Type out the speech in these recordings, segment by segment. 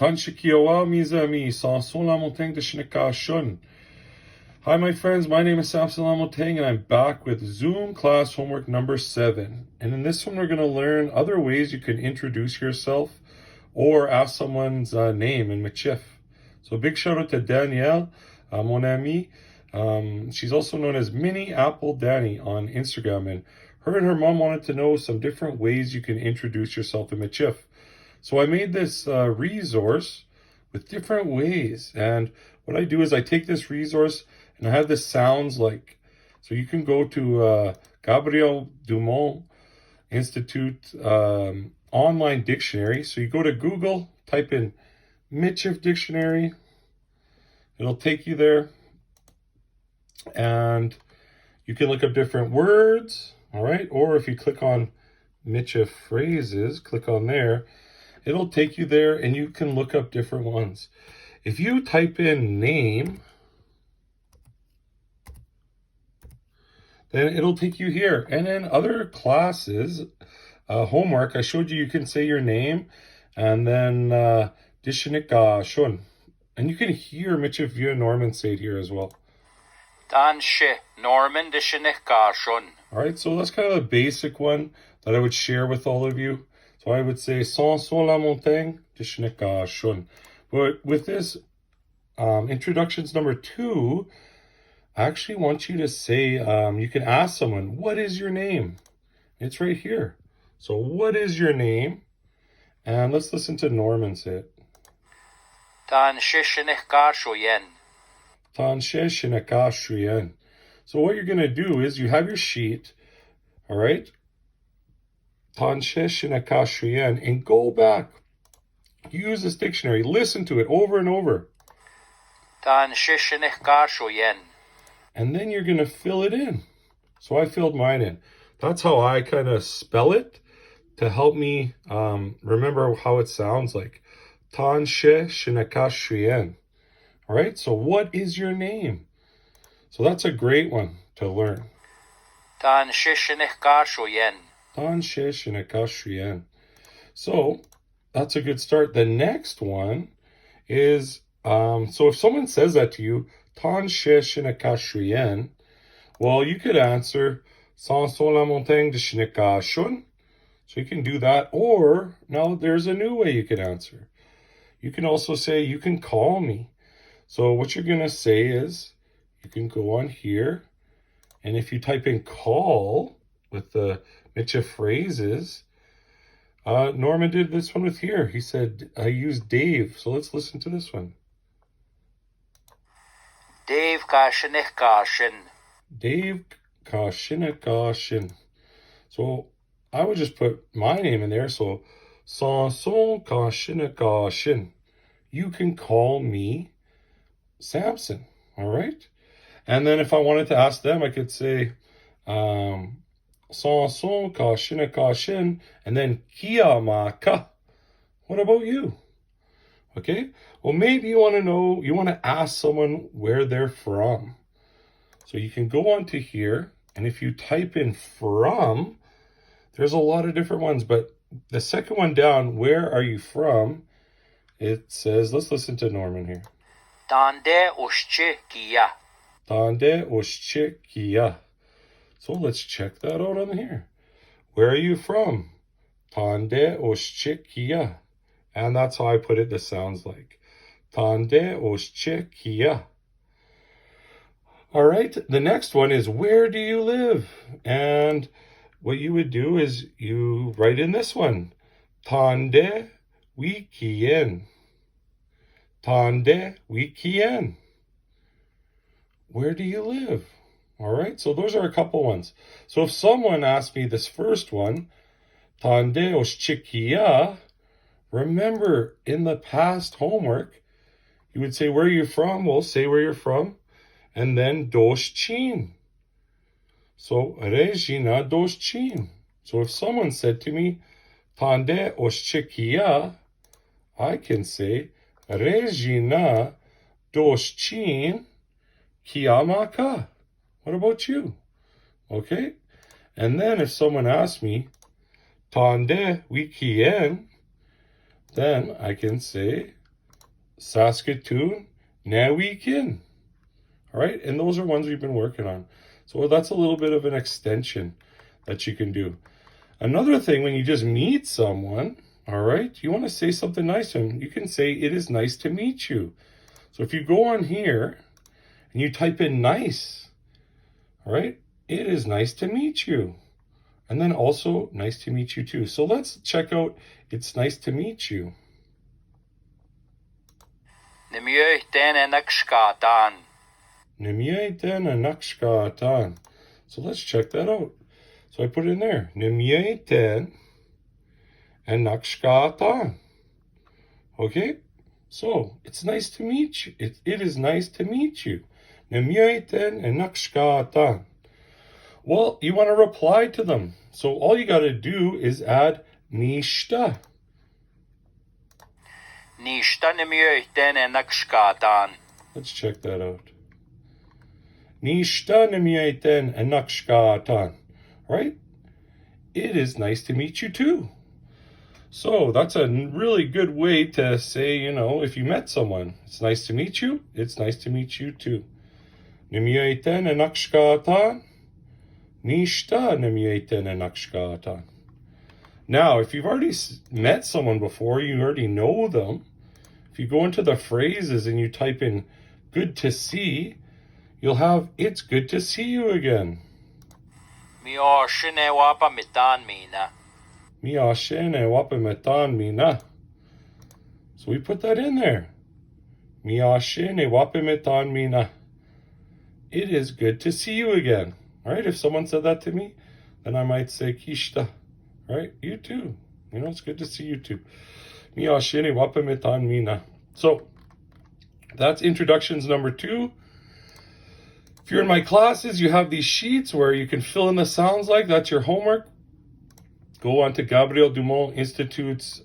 Tanshikiawa Mizami, Sanson Lamoteng de Shun. Hi, my friends. My name is Samson Lamoteng, and I'm back with Zoom class homework number 7. And in this one, we're going to learn other ways you can introduce yourself or ask someone's name in Michif. So, a big shout out to Danielle, mon amie. She's also known as Mini Apple Danny on Instagram, and her mom wanted to know some different ways you can introduce yourself in Michif. So I made this resource with different ways, and what I do is I take this resource and I have this sounds like. So you can go to Gabriel Dumont Institute online dictionary. So you go to Google, type in Michif dictionary, it'll take you there, and you can look up different words, all right? Or if you click on Michif phrases, click on there, it'll take you there and you can look up different ones. If you type in name, then it'll take you here. And in other classes, homework, I showed you can say your name and then Dishinika Shun. And you can hear Michif via Norman say it here as well. Danshi Norman Dishinika Shun. All right, so that's kind of the basic one that I would share with all of you. So I would say sans la montagne de Shnika Shun. But with this introductions number 2, I actually want you to say, you can ask someone, what is your name? It's right here. So what is your name? And let's listen to Norman say it. Danshi Shinika Shuyen. Tanshe Shinika Shuyen. So what you're going to do is you have your sheet, all right? Tanshe Shinika Shuyen, and go back. Use this dictionary. Listen to it over and over. Danshi Shinika Shuyen. And then you're going to fill it in. So I filled mine in. That's how I kind of spell it to help me remember how it sounds like. Tanshe Shinika Shuyen. All right, so what is your name? So that's a great one to learn. Danshi Shinika Shuyen. Tanshe Shinika Shuyen. So that's a good start. The next one is, so if someone says that to you, Tanshe Shinika Shuyen, well, you could answer, Sans la montagne de Shinika Shun. So you can do that. Or now there's a new way you can answer. You can also say, you can call me. So what you're going to say is, you can go on here, and if you type in call with the Michif phrases, Norman did this one with here. He said, I used Dave. So let's listen to this one. Dave Kashinikashin. Dave Kashinikashin. So I would just put my name in there. So Sanson Kashinikashin. You can call me Samson. All right. And then if I wanted to ask them, I could say, Sanson Kashinikashin, and then Kiyamaka. What about you? Okay. Well, maybe you want to know, you want to ask someone where they're from. So you can go on to here, and if you type in from, there's a lot of different ones, but the second one down, where are you from? It says, let's listen to Norman here. Dande Ushchi Kia. Dande Ushchi Kia. So let's check that out on here. Where are you from? Tande Ushchi Kia. And that's how I put it, this sounds like. Tande Ushchi Kia. All right, the next one is, where do you live? And what you would do is you write in this one, Tande Wikien. Tande Wikien. Where do you live? All right, so those are a couple ones. So if someone asked me this first one, Tande Oshchikia, remember in the past homework, you would say, where are you from? Well, say where you're from. And then Doschin. So Regina Doschin. So if someone said to me, Tande Oshchikia, I can say, Regina Doschin Kiamaka. What about you? Okay. And then if someone asks me, Tande Wikien, then I can say, Saskatoon, Nawikin. All right, and those are ones we've been working on. So that's a little bit of an extension that you can do. Another thing, when you just meet someone, all right, you want to say something nice to them, you can say, it is nice to meet you. So if you go on here and you type in nice, all right, it is nice to meet you. And then also, nice to meet you too. So let's check out, it's nice to meet you. Nimjöjten enakskatan. Nimjöjten enakskatan. So let's check that out. So I put it in there. Nimjöjten enakskatan. Okay? So, it's nice to meet you. It is nice to meet you. Nimjöjten enakskatan. Well, you want to reply to them. So all you got to do is add nishta. Nista nimjöjten enakskatan. Let's check that out. Nishta nimjöjten enakskatan. Right? It is nice to meet you too. So that's a really good way to say, if you met someone, it's nice to meet you. It's nice to meet you too. Nimjöjten enakskatan. Nishta nimjöjten enakskatan. Now, if you've already met someone before, you already know them. If you go into the phrases and you type in good to see, you'll have it's good to see you again. Miashine wapa mitan mina. Miashene wapametan mina. So we put that in there. Miashene wapametan mina. It is good to see you again. All right, if someone said that to me, then I might say kishta. All right, you too. It's good to see you too. Miashene wapametan mina. So that's introductions number 2. If you're in my classes, you have these sheets where you can fill in the sounds like. That's your homework. Go on to Gabriel Dumont Institute's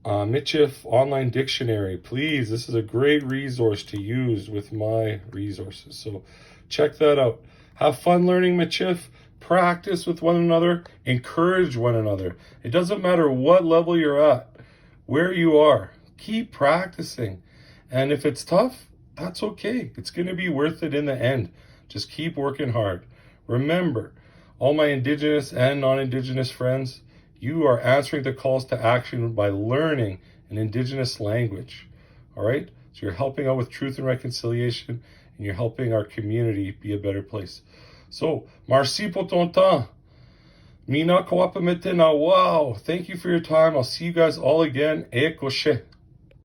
Michif online dictionary. Please, this is a great resource to use with my resources. So check that out. Have fun learning Michif. Practice with one another. Encourage one another. It doesn't matter what level you're at, where you are. Keep practicing. And if it's tough, that's okay. It's going to be worth it in the end. Just keep working hard. Remember, all my Indigenous and non-Indigenous friends, you are answering the calls to action by learning an Indigenous language. All right? So you're helping out with truth and reconciliation, and you're helping our community be a better place. So, merci pour ton temps. Mina kawapamete na wow. Thank you for your time. I'll see you guys all again. Ekoshe.